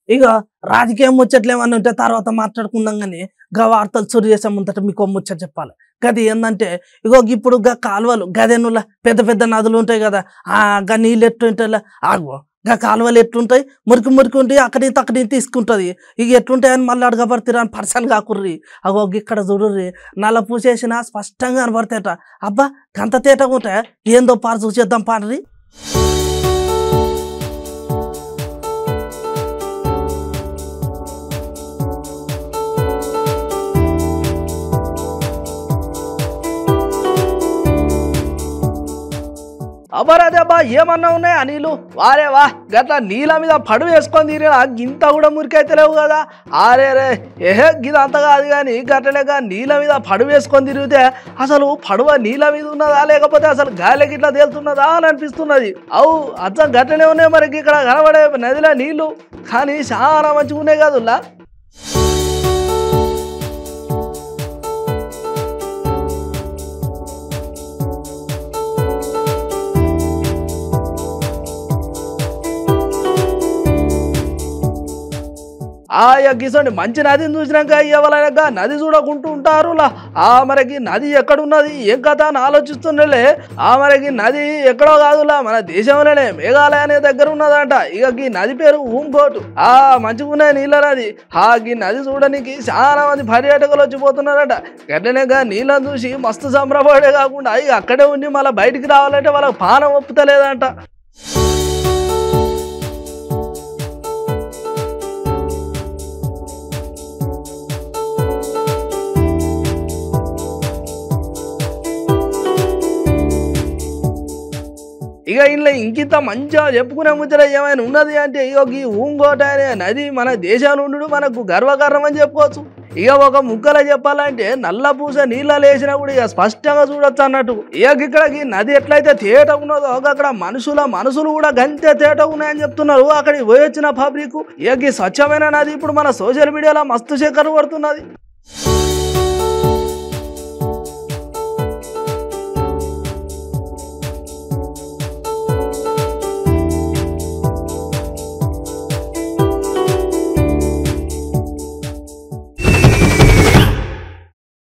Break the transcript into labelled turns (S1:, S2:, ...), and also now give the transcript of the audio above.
S1: ఇక రాజకీయం ముచ్చట్లేమన్నా ఉంటే తర్వాత మాట్లాడుకుందాం కానీ గా వార్తలు చురు చేసే ముందట మీకు ముచ్చట చెప్పాలి. గది ఏంటంటే ఇగో ఇప్పుడు గా కాలువలు గదేనుల పెద్ద పెద్ద నదులు ఉంటాయి కదా, గా నీళ్ళు ఎట్టుంటాయి ఆగో గా కాలువలు ఎట్లుంటాయి మురికి మురికి ఉండి అక్కడి తీసుకుంటుంది. ఇక ఎట్లుంటాయని మళ్ళీ అడగబడతారు అని పర్సన్ కాకుర్రి. అగో ఇక్కడ చూడుర్రి నల్ల పూసేసిన స్పష్టంగా కనబడతాయట. అబ్బా గంత తేటగా ఉంటాయా ఏందో పారు చూసేద్దాం పాడ్రి. అబ్బా ఏమన్నా ఉన్నాయి ఆ నీళ్ళు వారే వా గట్లా నీళ్ళ మీద పడువ వేసుకొని తీరేనా గింత కూడా మురికైతే లేవు కదా. ఆరే రే ఏహే గిద అంత కాదు కానీ గట్టలేక నీళ్ళ మీద పడువ వేసుకొని తిరిగితే అసలు పడువ నీళ్ళ మీద ఉన్నదా లేకపోతే అసలు గాలికి ఇట్లా తేలుతున్నదా అని అనిపిస్తున్నది. అవు అచ్చం గట్టనే ఉన్నాయి మరి ఇక్కడ కనబడే నదిలో నీళ్ళు, కానీ చాలా మంచిగా ఉన్నాయి కదులా. గిసండి మంచి నదిని చూసినాక ఇవ్వాలనక నది చూడకుంటూ ఉంటారు. మరికి నది ఎక్కడున్నది ఏం కథ అని ఆలోచిస్తుండలే. మరికి నది ఎక్కడో కాదులా మన దేశంలోనే మేఘాలయ అనే దగ్గర ఉన్నదంట. ఇక ఈ నది పేరు ఊంగోటు. మంచిగా ఉన్నాయి నీళ్ళ నది. ఈ నది చూడడానికి చాలా మంది పర్యాటకులు వచ్చిపోతున్నారట. గట్లనేగా నీళ్ళని చూసి మస్తు సంబరపడే కాకుండా ఇక అక్కడే ఉండి మళ్ళీ బయటికి రావాలంటే వాళ్ళకి పానం ఒప్పుతలేదంట. ఇక ఇంట్లో ఇంకింత మంచిగా చెప్పుకునే ముచ్చట ఏమైనా ఉన్నది అంటే ఇక ఈ ఊంగోట అనే నది మన దేశాన్ని ఉండు మనకు గర్వకారణం అని చెప్పుకోవచ్చు. ఇక ఒక ముక్కలో చెప్పాలంటే నల్ల పూస నీళ్ళ లేచినా కూడా ఇక స్పష్టంగా చూడొచ్చు అన్నట్టు. ఇక ఇక్కడ ఈ నది ఎట్లయితే తేట ఉన్నదో అక్కడ మనసులు కూడా గంతే తేట ఉన్నాయని చెప్తున్నారు అక్కడికి పోయి వచ్చిన పబ్లిక్. ఇక ఈ స్వచ్ఛమైన నది ఇప్పుడు మన సోషల్ మీడియాలో మస్తు చక్కర్లు పడుతున్నది.